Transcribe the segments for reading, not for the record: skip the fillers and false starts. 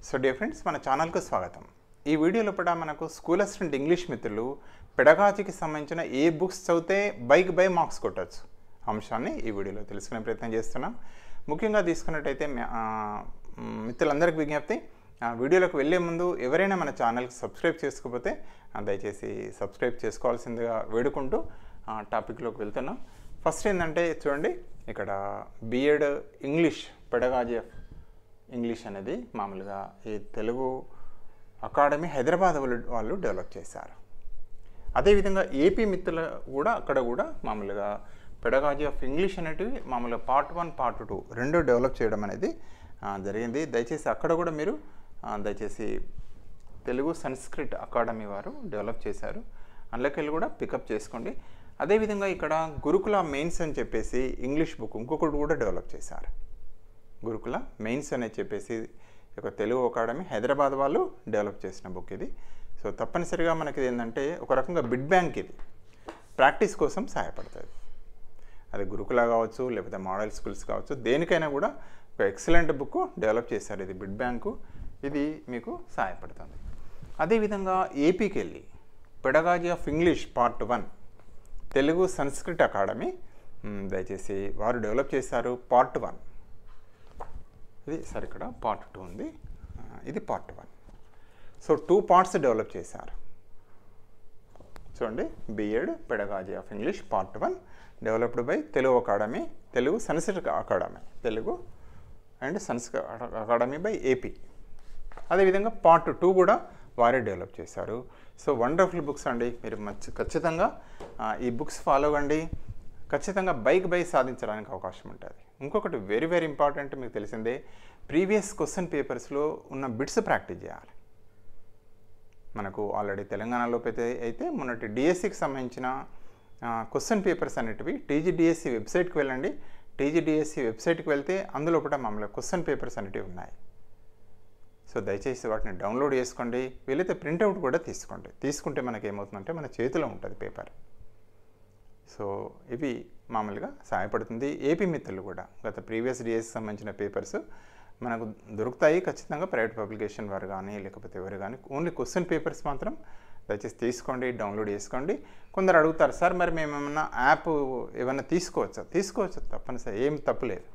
So dear friends, మన ఛానల్కు స్వాగతం. ఈ వీడియోలో కూడా మనకు స్కూల్ అసిస్టెంట్ ఇంగ్లీష్ మిత్రులు పెడగాజీకి సంబంధించిన ఏ బుక్స్ చదివితే బై మార్క్స్ కొట్టచ్చు అంశాన్ని ఈ వీడియోలో తెలుసుకునే ప్రయత్నం చేస్తున్నాం. ముఖ్యంగా తీసుకున్నట్టయితే మిత్రులందరికీ విజ్ఞప్తి, వీడియోలోకి వెళ్ళే ముందు ఎవరైనా మన ఛానల్కి సబ్స్క్రైబ్ చేసుకోకపోతే దయచేసి సబ్స్క్రైబ్ చేసుకోవాల్సిందిగా వేడుకుంటూ టాపిక్లోకి వెళ్తున్నాం. ఫస్ట్ ఏంటంటే చూడండి, ఇక్కడ బిఎడ్ ఇంగ్లీష్ పెడగాజీ ఇంగ్లీష్ అనేది మామూలుగా ఈ తెలుగు అకాడమీ హైదరాబాద్ వాళ్ళు డెవలప్ చేశారు. అదేవిధంగా ఏపీ మిత్రులు కూడా అక్కడ కూడా మామూలుగా పెడగాజీ ఆఫ్ ఇంగ్లీష్ అనేటివి మామూలుగా పార్ట్ 1 పార్ట్ 2 రెండు డెవలప్ చేయడం అనేది జరిగింది. దయచేసి అక్కడ కూడా మీరు దయచేసి తెలుగు సంస్కృత్ అకాడమీ వారు డెవలప్ చేశారు, అందులోకి వెళ్ళి కూడా పికప్ చేసుకోండి. అదేవిధంగా ఇక్కడ గురుకుల మెయిన్స్ అని చెప్పేసి ఇంగ్లీష్ బుక్ ఇంకొకటి కూడా డెవలప్ చేశారు. గురుకుల మెయిన్స్ అనేది చెప్పేసి ఒక తెలుగు అకాడమీ హైదరాబాద్ వాళ్ళు డెవలప్ చేసిన బుక్ ఇది. సో తప్పనిసరిగా మనకి ఏంటంటే ఒక రకంగా బిడ్ బ్యాంక్, ఇది ప్రాక్టీస్ కోసం సహాయపడుతుంది. అది గురుకుల కావచ్చు, లేకపోతే మోడల్ స్కూల్స్ కావచ్చు, దేనికైనా కూడా ఒక ఎక్సలెంట్ బుక్ డెవలప్ చేశారు. ఇది బిడ్ బ్యాంకు, ఇది మీకు సహాయపడుతుంది. అదేవిధంగా ఏపీకి వెళ్ళి pedagogy of English part 1 Telugu Sanskrit academy దయచేసి వారు డెవలప్ చేశారు పార్ట్ 1. ఇది సార్ ఇక్కడ పార్ట్ 2 ఉంది, ఇది పార్ట్ 1. సో 2 పార్ట్స్ డెవలప్ చేశారు. చూడండి, BEd pedagogy of English part 1 developed by Telugu academy, Telugu Sanskrit academy, Telugu and Sanskrit academy by AP. అదేవిధంగా పార్ట్ 2 కూడా వారే డెవలప్ చేశారు. సో వండర్ఫుల్ బుక్స్ అండి, మీరు ఖచ్చితంగా ఈ బుక్స్ ఫాలో అవ్వండి, ఖచ్చితంగా బై సాధించడానికి అవకాశం ఉంటుంది. ఇంకొకటి వెరీ ఇంపార్టెంట్, మీకు తెలిసిందే, ప్రీవియస్ క్వశ్చన్ పేపర్స్లో ఉన్న బిట్స్ ప్రాక్టీస్ చేయాలి. మనకు ఆల్రెడీ తెలంగాణలో అయితే మొన్నటి డిఎస్సికి సంబంధించిన క్వశ్చన్ పేపర్స్ అనేటివి టీజీడిఎస్సి వెబ్సైట్కి వెళ్ళండి. టీజీడిఎస్సి వెబ్సైట్కి వెళ్తే అందులో కూడా మామూలుగా క్వశ్చన్ పేపర్స్ అనేటివి ఉన్నాయి. సో దయచేసి వాటిని డౌన్లోడ్ చేసుకోండి, వీలైతే ప్రింట్అవుట్ కూడా తీసుకోండి. తీసుకుంటే మనకి ఏమవుతుందంటే మన చేతిలో ఉంటుంది పేపర్. సో ఇవి మామూలుగా సహాయపడుతుంది. ఏపీ మిత్రులు కూడా గత ప్రీవియస్ డిఎస్కి సంబంధించిన పేపర్స్ మనకు దొరుకుతాయి ఖచ్చితంగా, ప్రైవేట్ పబ్లికేషన్ వారు కానీ లేకపోతే ఎవరు కానీ. ఓన్లీ క్వశ్చన్ పేపర్స్ మాత్రం దయచేసి తీసుకోండి, డౌన్లోడ్ చేసుకోండి. కొందరు అడుగుతారు, సార్ మరి మేము ఏమన్నా యాప్ ఏమన్నా తీసుకోవచ్చా? తప్పనిసరి, ఏం తప్పులేదు.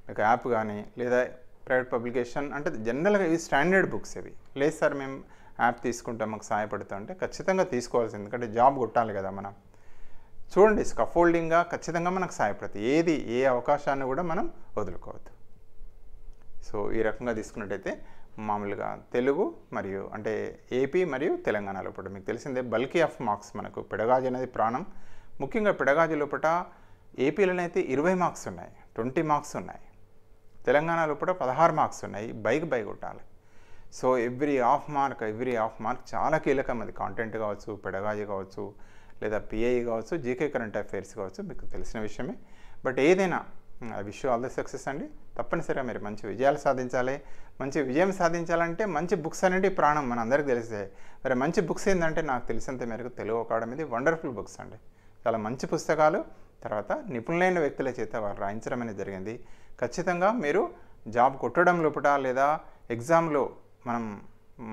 మీకు యాప్ కానీ లేదా ప్రైవేట్ పబ్లికేషన్ అంటే జనరల్గా ఇవి స్టాండర్డ్ బుక్స్ ఇవి. లేదు సార్ మేము యాప్ తీసుకుంటాం మాకు సహాయపడుతాం అంటే ఖచ్చితంగా తీసుకోవాల్సింది, ఎందుకంటే జాబ్ కొట్టాలి కదా మనం. చూడండి, స్కఫోల్డింగ్గా ఖచ్చితంగా మనకు సహాయపడుతుంది. ఏ అవకాశాన్ని కూడా మనం వదులుకోవద్దు. సో ఈ రకంగా తీసుకున్నట్టయితే మామూలుగా తెలుగు మరియు అంటే ఏపీ మరియు తెలంగాణలో కూడా మీకు తెలిసిందే బల్కీ ఆఫ్ మార్క్స్, మనకు పెడగాజీ అనేది ప్రాణం. ముఖ్యంగా పెడగాజీ లోపల ఏపీలోనైతే 20 మార్క్స్ ఉన్నాయి, 20 మార్క్స్ ఉన్నాయి. తెలంగాణ లోపల 16 మార్క్స్ ఉన్నాయి, బై కొట్టాలి. సో ఎవ్రీ హాఫ్ మార్క్ చాలా కీలకం. అది కాంటెంట్ కావచ్చు, పెడగాజీ కావచ్చు, లేదా పిఐ కావచ్చు, జీకే కరెంట్ అఫైర్స్ కావచ్చు, మీకు తెలిసిన విషయమే. బట్ ఏదైనా I wish you all the success అండి. తప్పనిసరిగా మీరు మంచి విజయాలు సాధించాలి. మంచి విజయం సాధించాలంటే మంచి బుక్స్ అనేది ప్రాణం, మన అందరికీ తెలిసే. మరి మంచి బుక్స్ ఏంటంటే నాకు తెలిసినంత మేరకు తెలుగు అకాడమీది వండర్ఫుల్ బుక్స్ అండి. చాలా మంచి పుస్తకాలు, తర్వాత నిపుణులైన వ్యక్తుల చేత వారు రాయించడం అనేది జరిగింది. ఖచ్చితంగా మీరు జాబ్ కొట్టడం లోపల లేదా ఎగ్జామ్లో మనం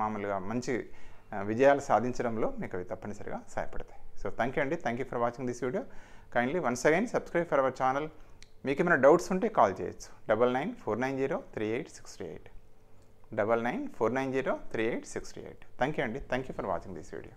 మామూలుగా మంచి విజయాలు సాధించడంలో మీకు అవి తప్పనిసరిగా సహాయపడతాయి. సో థ్యాంక్ యూ అండి, thank you for watching this video. Kindly once again subscribe for our channel. మీకు ఏమైనా డౌట్స్ ఉంటే కాల్ చేయొచ్చు 9949038638 9949038638. థ్యాంక్ యూ అండి, thank you for watching this video.